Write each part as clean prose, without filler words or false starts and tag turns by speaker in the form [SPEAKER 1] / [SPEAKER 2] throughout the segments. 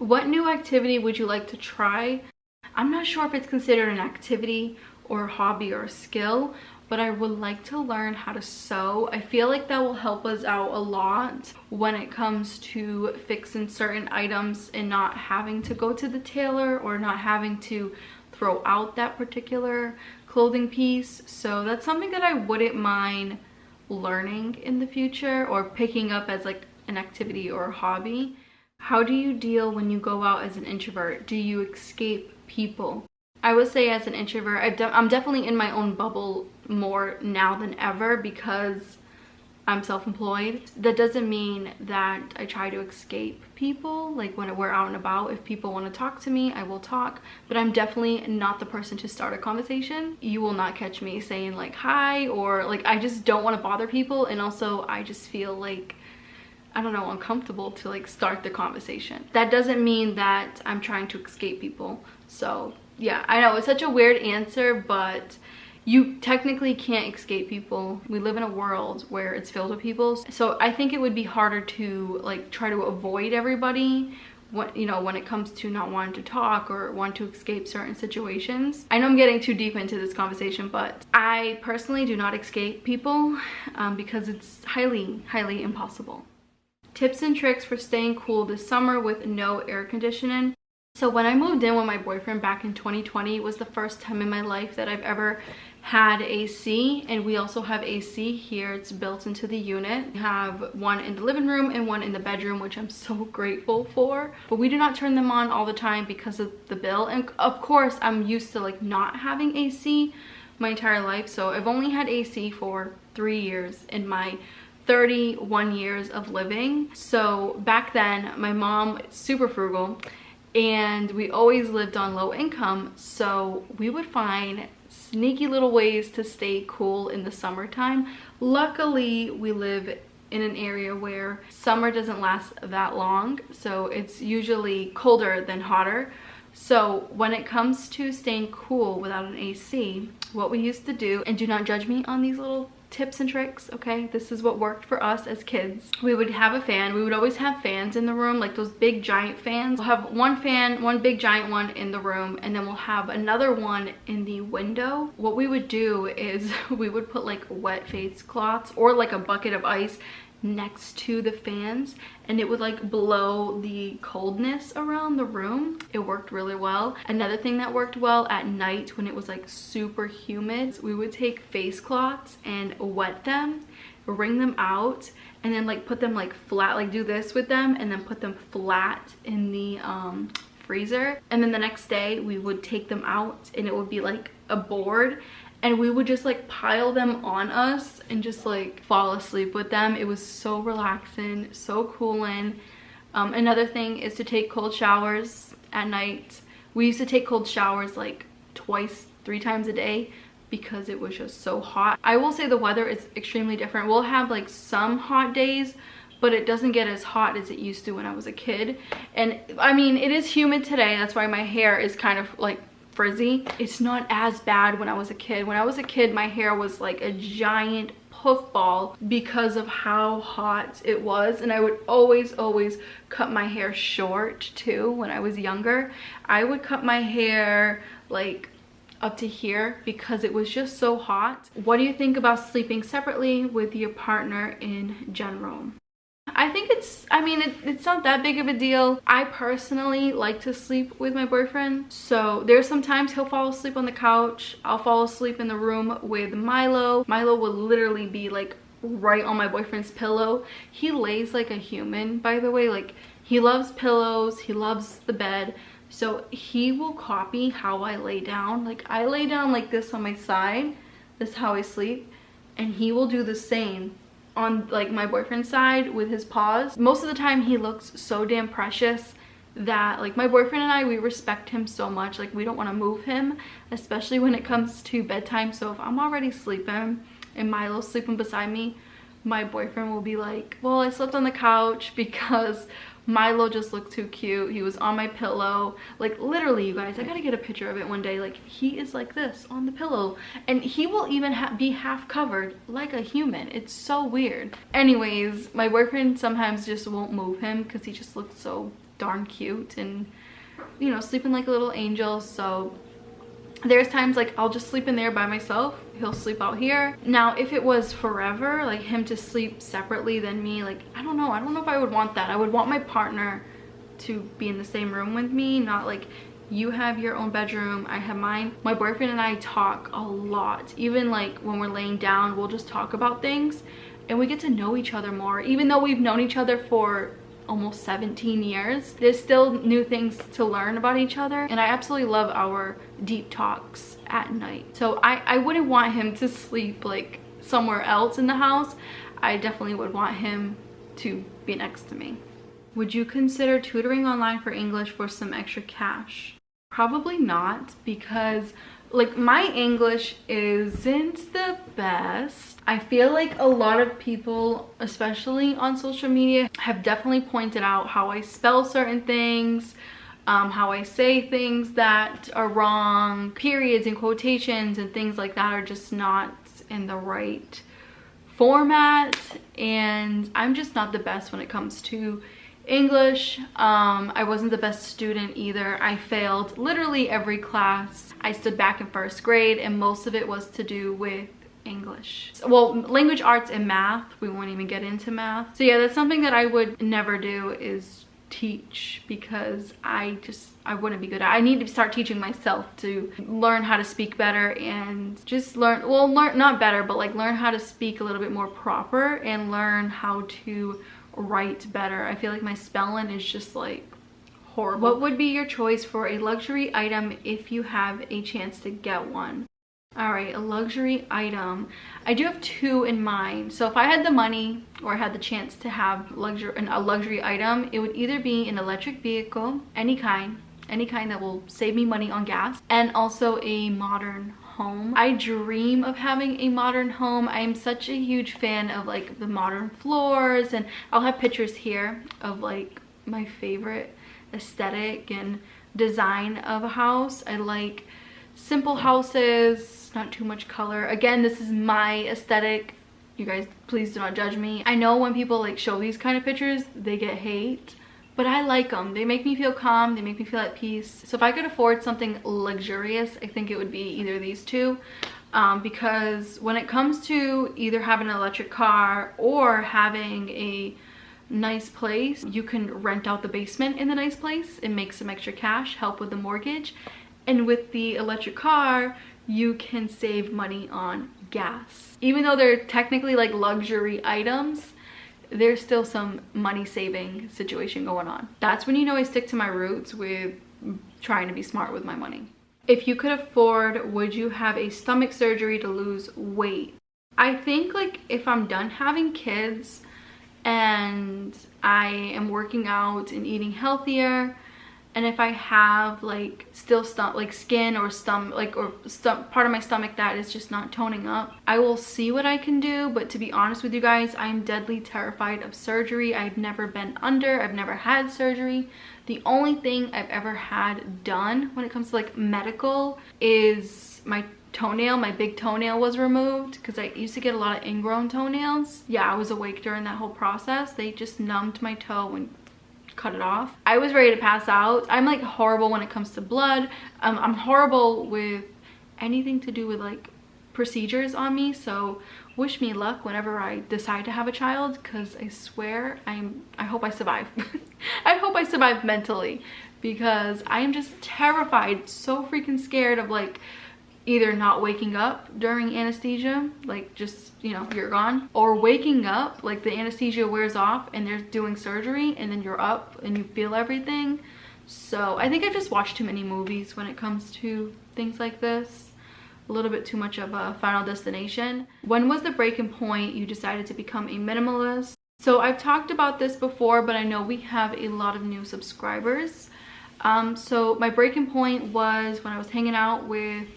[SPEAKER 1] What new activity would you like to try? I'm not sure if it's considered an activity or a hobby or a skill, but I would like to learn how to sew. I feel like that will help us out a lot when it comes to fixing certain items and not having to go to the tailor or not having to throw out that particular clothing piece. So that's something that I wouldn't mind learning in the future or picking up as like an activity or a hobby. How do you deal when you go out as an introvert? Do you escape people? I would say as an introvert, I'm definitely in my own bubble more now than ever because I'm self-employed. That doesn't mean that I try to escape people. Like when we're out and about, if people want to talk to me, I will talk, but I'm definitely not the person to start a conversation. You will not catch me saying like hi, or like I just don't want to bother people, and also I just feel like, I don't know, uncomfortable to like start the conversation. That doesn't mean that I'm trying to escape people. So yeah, I know it's such a weird answer, but you technically can't escape people. We live in a world where it's filled with people. So I think it would be harder to like try to avoid everybody when, you know, when it comes to not wanting to talk or want to escape certain situations. I know I'm getting too deep into this conversation, but I personally do not escape people because it's highly, highly impossible. Tips and tricks for staying cool this summer with no air conditioning. So when I moved in with my boyfriend back in 2020, it was the first time in my life that I've ever had AC, and we also have AC here. It's built into the unit. We have one in the living room and one in the bedroom, which I'm so grateful for. But we do not turn them on all the time because of the bill. And of course, I'm used to like not having AC my entire life. So I've only had AC for 3 years in my 31 years of living. So back then, my mom, super frugal, and we always lived on low income, so we would find sneaky little ways to stay cool in the summertime. Luckily, we live in an area where summer doesn't last that long, so it's usually colder than hotter. So when it comes to staying cool without an AC, what we used to do, and do not judge me on these little tips and tricks, okay, this is what worked for us as kids. We would have a fan. We would always have fans in the room, like those big giant fans. We'll have one fan, one big giant one in the room, and then we'll have another one in the window. What we would do is we would put like wet face cloths or like a bucket of ice next to the fans, and it would like blow the coldness around the room. It worked really well. Another thing that worked well at night when it was like super humid, we would take face cloths and wet them, wring them out, and then like put them like flat, like do this with them and then put them flat in the freezer. And then the next day we would take them out and it would be like a board, and we would just like pile them on us and just like fall asleep with them. It was so relaxing, so cooling. Another thing is to take cold showers at night. We used to take cold showers like twice, 3 times a day because it was just so hot. I will say the weather is extremely different. We'll have like some hot days, but it doesn't get as hot as it used to when I was a kid. And I mean, it is humid today. That's why my hair is kind of like frizzy. It's not as bad when I was a kid. When I was a kid, my hair was like a giant puff ball because of how hot it was, and I would always cut my hair short too. When I was younger, I would cut my hair like up to here because it was just so hot. What do you think about sleeping separately with your partner in general? I think it's not that big of a deal. I personally like to sleep with my boyfriend. So there's sometimes he'll fall asleep on the couch. I'll fall asleep in the room with Milo. Milo will literally be like right on my boyfriend's pillow. He lays like a human, by the way. Like, he loves pillows, he loves the bed. So he will copy how I lay down. Like, I lay down like this on my side. This is how I sleep. And he will do the same on like my boyfriend's side with his paws. Most of the time he looks so damn precious that like my boyfriend and I, we respect him so much. Like, we don't want to move him, especially when it comes to bedtime. So if I'm already sleeping and Milo's sleeping beside me, my boyfriend will be like, well, I slept on the couch because Milo just looked too cute. He was on my pillow. Like, literally, you guys, I gotta get a picture of it one day. Like, he is like this on the pillow, and he will even be half covered like a human. It's so weird. Anyways, my boyfriend sometimes just won't move him because he just looks so darn cute and, you know, sleeping like a little angel. So there's times like I'll just sleep in there by myself, he'll sleep out here. Now if it was forever, like him to sleep separately than me, like I don't know if I would want that. I would want my partner to be in the same room with me, not like you have your own bedroom, I have mine. My boyfriend and I talk a lot. Even like when we're laying down, we'll just talk about things and we get to know each other more. Even though we've known each other for almost 17 years, there's still new things to learn about each other, and I absolutely love our deep talks at night. So I wouldn't want him to sleep like somewhere else in the house. I definitely would want him to be next to me. Would you consider tutoring online for English for some extra cash? Probably not, because like my English isn't the best. I feel like a lot of people, especially on social media, have definitely pointed out how I spell certain things, how I say things that are wrong, periods and quotations and things like that are just not in the right format, and I'm just not the best when it comes to English. I wasn't the best student either. I failed literally every class. I stood back in first grade, and most of it was to do with English. Well, language arts and math. We won't even get into math. So yeah, that's something that I would never do, is teach, because I wouldn't be good at it. I need to start teaching myself to learn how to speak better and just learn not better, but like learn how to speak a little bit more proper and learn how to write better. I feel like my spelling is just like horrible. What would be your choice for a luxury item if you have a chance to get one? All right, a luxury item. I do have two in mind. So if I had the money or I had the chance to have a luxury item, it would either be an electric vehicle, any kind that will save me money on gas, and also a modern home. I dream of having a modern home. I am such a huge fan of like the modern floors, and I'll have pictures here of like my favorite aesthetic and design of a house. I like simple houses, not too much color. Again, this is my aesthetic. You guys, please do not judge me. I know when people like show these kind of pictures, they get hate, but I like them. They make me feel calm, they make me feel at peace. So if I could afford something luxurious, I think it would be either these two, because when it comes to either having an electric car or having a nice place, you can rent out the basement in the nice place and make some extra cash, help with the mortgage. And with the electric car, you can save money on gas. Even though they're technically like luxury items, there's still some money saving situation going on. That's when you know I stick to my roots with trying to be smart with my money. If you could afford, would you have a stomach surgery to lose weight? I think like if I'm done having kids and I am working out and eating healthier, and if I have like still skin or stomach, like part of my stomach that is just not toning up, I will see what I can do. But to be honest with you guys, I'm deadly terrified of surgery. I've never been under, I've never had surgery. The only thing I've ever had done when it comes to like medical is my toenail. My big toenail was removed because I used to get a lot of ingrown toenails. Yeah, I was awake during that whole process. They just numbed my toe and cut it off. I was ready to pass out. I'm like horrible when it comes to blood. I'm horrible with anything to do with like procedures on me, so wish me luck whenever I decide to have a child, because I swear I hope I survive. I hope I survive mentally, because I am just terrified, so freaking scared of like either not waking up during anesthesia, like just, you know, you're gone, or waking up, like the anesthesia wears off and they're doing surgery and then you're up and you feel everything. So I think I've just watched too many movies when it comes to things like this. A little bit too much of a Final Destination. When was the breaking point you decided to become a minimalist? So I've talked about this before, but I know we have a lot of new subscribers. So my breaking point was when I was hanging out with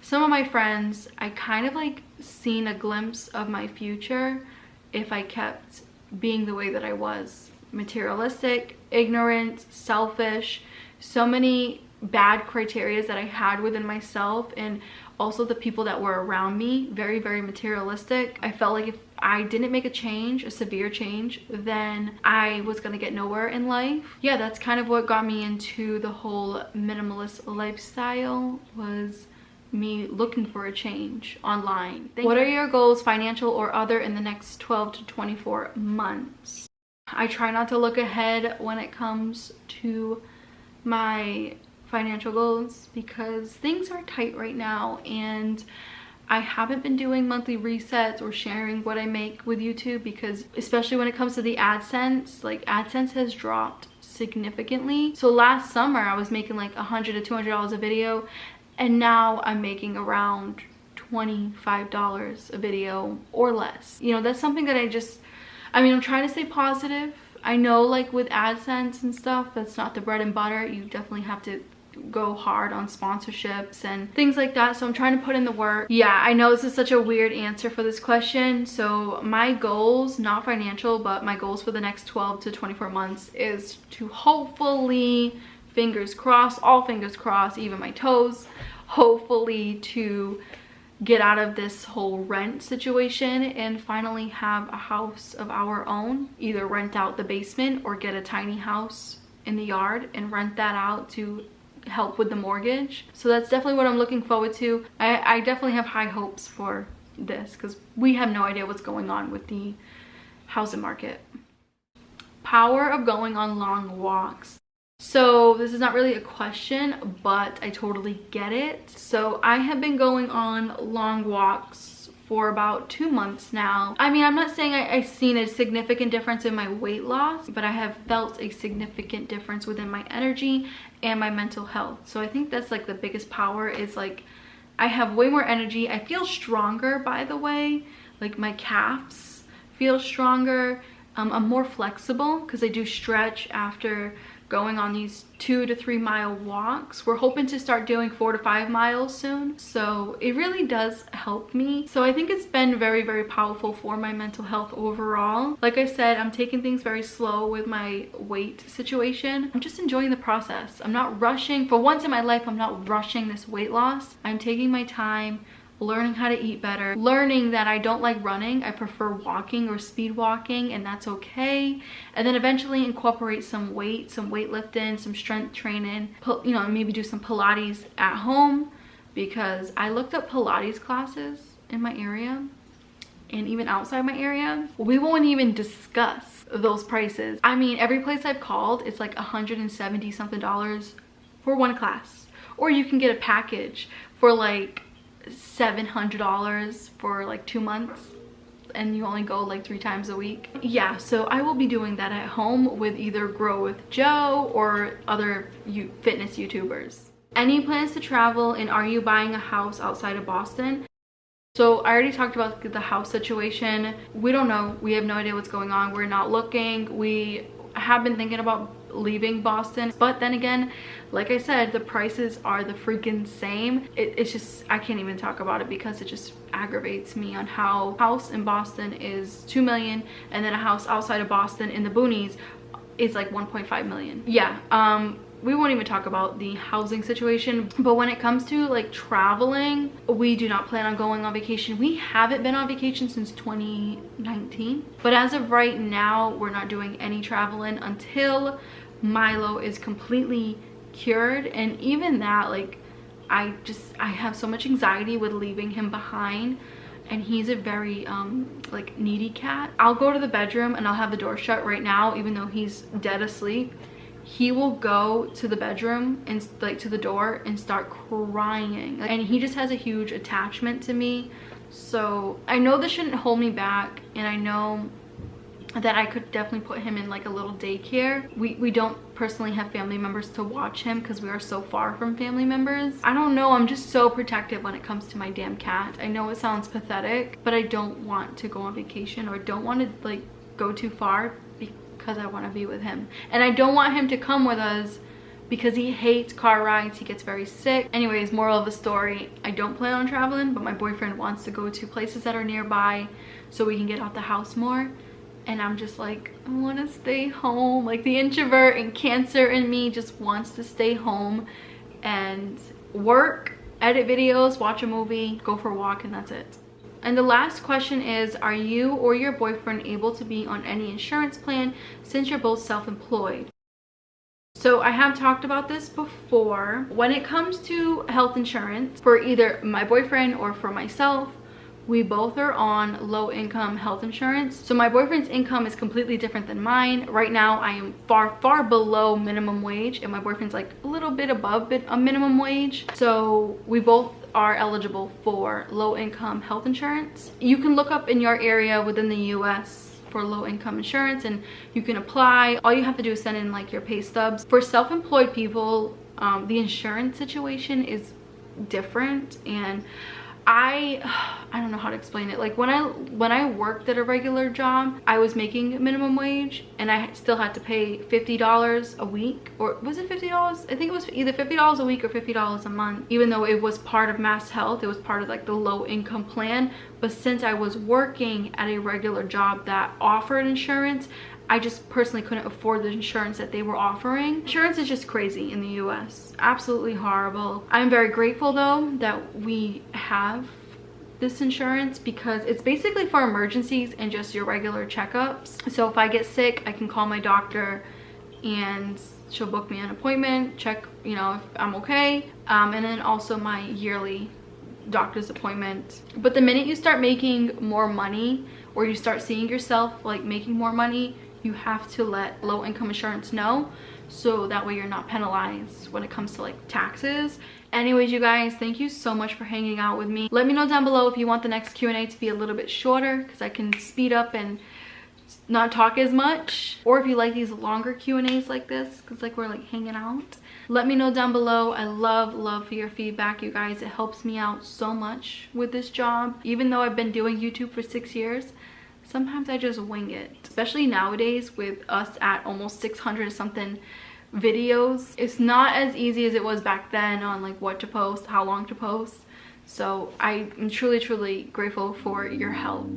[SPEAKER 1] some of my friends. I kind of like seen a glimpse of my future if I kept being the way that I was. Materialistic, ignorant, selfish, so many bad criteria that I had within myself, and also the people that were around me, very, very materialistic. I felt like if I didn't make a change, a severe change, then I was gonna get nowhere in life. Yeah, that's kind of what got me into the whole minimalist lifestyle, was me looking for a change online. What are your goals, financial or other, in the next 12 to 24 months? I try not to look ahead when it comes to my financial goals because things are tight right now, and I haven't been doing monthly resets or sharing what I make with YouTube because, especially when it comes to the AdSense, like AdSense has dropped significantly. So last summer I was making like $100 to $200 a video, and now I'm making around $25 a video or less. You know, that's something that I'm trying to stay positive. I know, like with AdSense and stuff, that's not the bread and butter. You definitely have to go hard on sponsorships and things like that, so I'm trying to put in the work. Yeah, I know this is such a weird answer for this question. So my goals, not financial, but my goals for the next 12 to 24 months is to hopefully, fingers crossed, all fingers crossed, even my toes, hopefully to get out of this whole rent situation and finally have a house of our own. Either rent out the basement or get a tiny house in the yard and rent that out to help with the mortgage. So that's definitely what I'm looking forward to. I definitely have high hopes for this because we have no idea what's going on with the housing market. Power of going on long walks. So this is not really a question, but I totally get it. So I have been going on long walks for about 2 months now. I mean, I'm not saying I've seen a significant difference in my weight loss, but I have felt a significant difference within my energy and my mental health. So I think that's like the biggest power, is like I have way more energy. I feel stronger, by the way. Like my calves feel stronger. I'm more flexible because I do stretch after going on these 2 to 3 mile walks. We're hoping to start doing 4 to 5 miles soon, so it really does help me. So I think it's been very, very powerful for my mental health overall. Like I said, I'm taking things very slow with my weight situation. I'm just enjoying the process. I'm not rushing. For once in my life, I'm not rushing this weight loss. I'm taking my time, learning how to eat better, learning that I don't like running. I prefer walking or speed walking, and that's okay. And then eventually incorporate some weightlifting, some strength training, you know, maybe do some Pilates at home, because I looked up Pilates classes in my area and even outside my area. We won't even discuss those prices. I mean, every place I've called, it's like $170 something for one class, or you can get a package for like $700 for like 2 months, and you only go like 3 times a week. Yeah, so I will be doing that at home with either Grow with Joe or other fitness YouTubers. Any plans to travel, and are you buying a house outside of Boston? So I already talked about the house situation. We don't know. We have no idea what's going on. We're not looking. We have been thinking about leaving Boston, but then again, like I said, the prices are the freaking same. It's just, I can't even talk about it because it just aggravates me on how a house in Boston is $2 million, and then a house outside of Boston in the boonies is like 1.5 million. Yeah, we won't even talk about the housing situation. But when it comes to like traveling, we do not plan on going on vacation. We haven't been on vacation since 2019, but as of right now, we're not doing any traveling until Milo is completely cured. And even that, like, I have so much anxiety with leaving him behind, and he's a very like needy cat. I'll go to the bedroom and I'll have the door shut right now, even though he's dead asleep. He will go to the bedroom and like to the door and start crying, and he just has a huge attachment to me. So I know this shouldn't hold me back, and I know that I could definitely put him in like a little daycare. We don't personally have family members to watch him because we are so far from family members. I don't know, I'm just so protective when it comes to my damn cat. I know it sounds pathetic, but I don't want to go on vacation, or don't want to like go too far because I want to be with him. And I don't want him to come with us because he hates car rides. He gets very sick. Anyways, moral of the story, I don't plan on traveling, but my boyfriend wants to go to places that are nearby so we can get out the house more. And I'm just like, I want to stay home. Like, the introvert and Cancer in me just wants to stay home and work edit videos, watch a movie, go for a walk, and that's it. And the last question is, are you or your boyfriend able to be on any insurance plan since you're both self-employed? So I have talked about this before. When it comes to health insurance, for either my boyfriend or for myself, we both are on low income health insurance. So my boyfriend's income is completely different than mine. Right now I am far below minimum wage, and my boyfriend's like a little bit above a minimum wage. So we both are eligible for low income health insurance. You can look up in your area within the US for low income insurance and you can apply. All you have to do is send in like your pay stubs. For self-employed people, the insurance situation is different, and I don't know how to explain it. Like when I worked at a regular job, I was making minimum wage and I still had to pay $50 a week, or was it $50? I think it was either $50 a week or $50 a month. Even though it was part of Mass Health, it was part of like the low income plan. But since I was working at a regular job that offered insurance, I just personally couldn't afford the insurance that they were offering. Insurance is just crazy in the US. Absolutely horrible. I'm very grateful though that we have this insurance because it's basically for emergencies and just your regular checkups. So if I get sick, I can call my doctor and she'll book me an appointment, check, you know, if I'm okay. And then also my yearly doctor's appointment. But the minute you start making more money, or you start seeing yourself like making more money, you have to let low income insurance know, so that way you're not penalized when it comes to like taxes. Anyways, you guys, thank you so much for hanging out with me. Let me know down below if you want the next Q&A to be a little bit shorter, because I can speed up and not talk as much, or if you like these longer Q&As like this, because like we're like hanging out. Let me know down below. I love for your feedback, you guys. It helps me out so much with this job. Even though I've been doing YouTube for 6 years, sometimes I just wing it. Especially nowadays with us at almost 600 something videos. It's not as easy as it was back then on like what to post, how long to post. So I am truly grateful for your help.